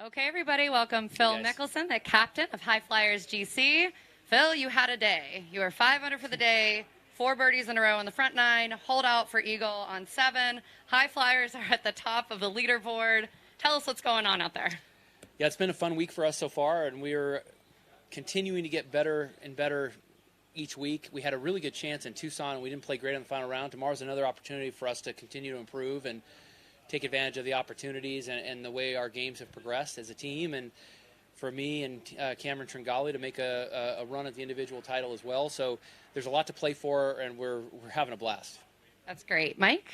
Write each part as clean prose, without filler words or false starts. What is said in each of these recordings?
Okay, everybody, welcome Phil Mickelson, the captain of High Flyers GC. Phil, you had a day. You were 5 under for the day, 4 birdies in a row on the front 9, hold out for eagle on 7. High Flyers are at the top of the leaderboard. Tell us what's going on out there. Yeah, it's been a fun week for us so far, and we're continuing to get better and better each week. We had a really good chance in Tucson, and we didn't play great in the final round. Tomorrow's another opportunity for us to continue to improve and take advantage of the opportunities and the way our games have progressed as a team, and for me and Cameron Tringali to make a run at the individual title as well. So there's a lot to play for, and we're having a blast. That's great. Mike?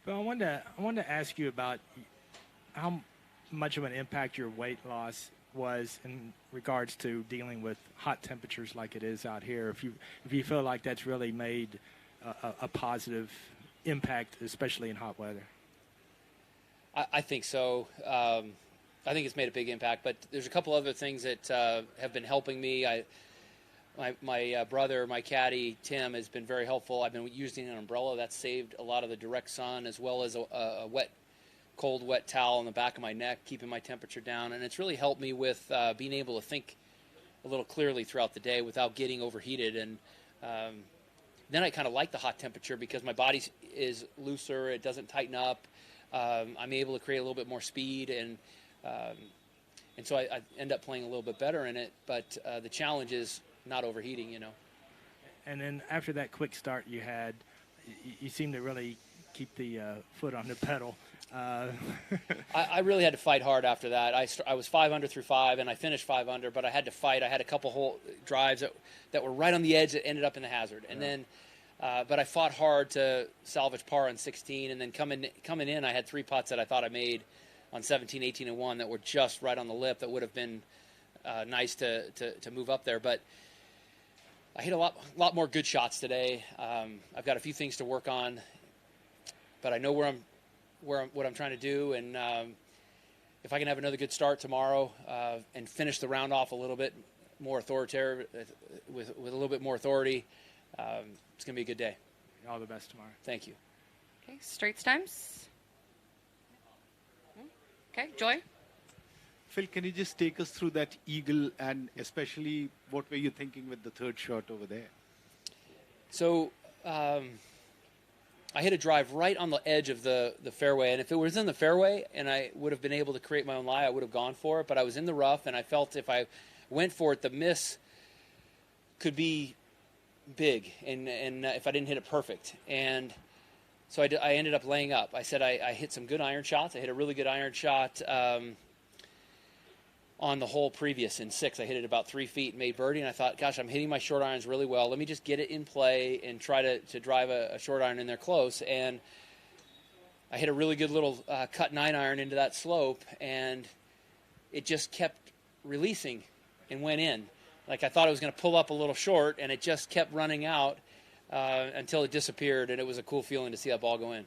Well, I wanted to ask you about how much of an impact your weight loss was in regards to dealing with hot temperatures like it is out here. If you feel like that's really made a positive impact, especially in hot weather. I think so. I think it's made a big impact, but there's a couple other things that have been helping me. My brother, my caddy, Tim, has been very helpful. I've been using an umbrella. That's saved a lot of the direct sun, as well as a cold, wet towel on the back of my neck, keeping my temperature down. And it's really helped me with being able to think a little clearly throughout the day without getting overheated. And then I kind of like the hot temperature because my body is looser. It doesn't tighten up. I'm able to create a little bit more speed, and so I end up playing a little bit better in it. But the challenge is not overheating, And then after that quick start you had, you seemed to really keep the foot on the pedal. I really had to fight hard after that. I was 5 under through 5, and I finished 5 under, but I had to fight. I had a couple hole drives that were right on the edge that ended up in the hazard. And then, but I fought hard to salvage par on 16, and then coming in, I had 3 putts that I thought I made on 17, 18, and 1 that were just right on the lip that would have been nice to move up there. But I hit a lot more good shots today. I've got a few things to work on, but I know what I'm trying to do, and if I can have another good start tomorrow and finish the round off a little bit more authoritative, with a little bit more authority, it's going to be a good day. All the best tomorrow. Thank you. Okay, Straits times. Okay, Joy? Phil, can you just take us through that eagle, and especially what were you thinking with the third shot over there? So I hit a drive right on the edge of the fairway, and if it was in the fairway and I would have been able to create my own lie, I would have gone for it, but I was in the rough, and I felt if I went for it, the miss could be big, and if I didn't hit it perfect. And so I ended up laying up. I said I hit some good iron shots. I hit a really good iron shot on the hole previous in 6. I hit it about 3 feet and made birdie, and I thought, gosh, I'm hitting my short irons really well. Let me just get it in play and try to drive a short iron in there close. And I hit a really good little cut 9 iron into that slope, and it just kept releasing and went in. Like I thought it was going to pull up a little short, and it just kept running out until it disappeared, and it was a cool feeling to see that ball go in.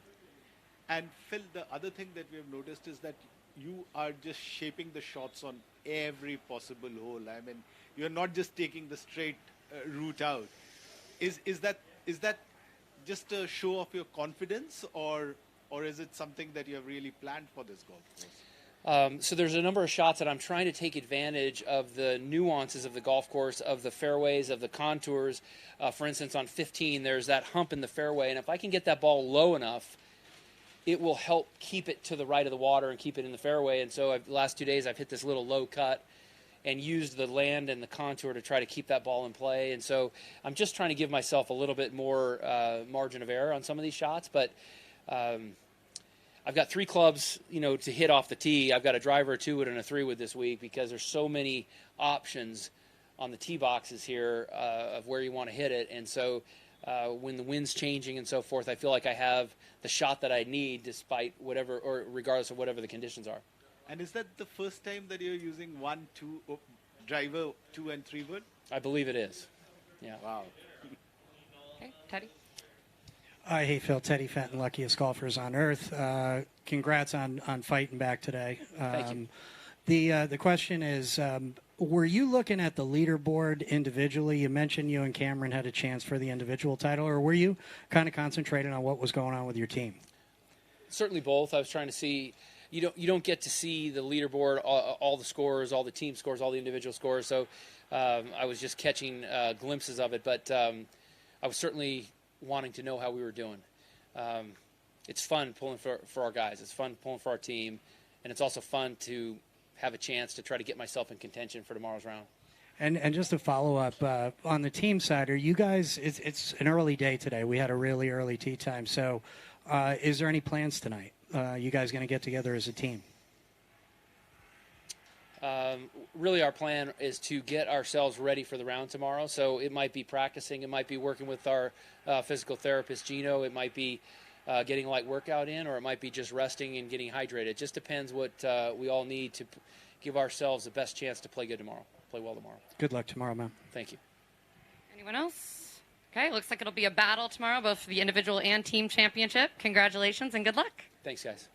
And Phil, the other thing that we have noticed is that you are just shaping the shots on every possible hole. I mean, you're not just taking the straight route out. Is that just a show of your confidence, or is it something that you have really planned for this golf course? So there's a number of shots that I'm trying to take advantage of the nuances of the golf course, of the fairways, of the contours. For instance, on 15, there's that hump in the fairway, and if I can get that ball low enough, it will help keep it to the right of the water and keep it in the fairway. And so the last 2 days I've hit this little low cut and used the land and the contour to try to keep that ball in play. And so I'm just trying to give myself a little bit more margin of error on some of these shots. But I've got 3 clubs, to hit off the tee. I've got a driver, a 2-wood, and a 3-wood this week because there's so many options on the tee boxes here of where you want to hit it. And so when the wind's changing and so forth, I feel like I have the shot that I need despite whatever, or regardless of whatever the conditions are. And is that the first time that you're using 1, 2, driver, 2 and 3-wood? I believe it is. Yeah. Wow. Okay, Teddy? Hey, Phil. Teddy Fenton, luckiest golfers on earth. Congrats on fighting back today. Thank you. The question is, were you looking at the leaderboard individually? You mentioned you and Cameron had a chance for the individual title, or were you kind of concentrating on what was going on with your team? Certainly both. I was trying to see, you don't get to see the leaderboard, all the scores, all the team scores, all the individual scores. So I was just catching glimpses of it, but I was certainly wanting to know how we were doing. It's fun pulling for our guys. It's fun pulling for our team, and it's also fun to have a chance to try to get myself in contention for tomorrow's round. And just to follow up, on the team side, are you guys, it's an early day today. We had a really early tee time. So is there any plans tonight? You guys going to get together as a team? Really, our plan is to get ourselves ready for the round tomorrow. So it might be practicing. It might be working with our physical therapist, Gino. It might be getting a light workout in, or it might be just resting and getting hydrated. It just depends what we all need to give ourselves the best chance to play good tomorrow, play well tomorrow. Good luck tomorrow, man. Thank you. Anyone else? Okay, looks like it'll be a battle tomorrow, both for the individual and team championship. Congratulations and good luck. Thanks, guys.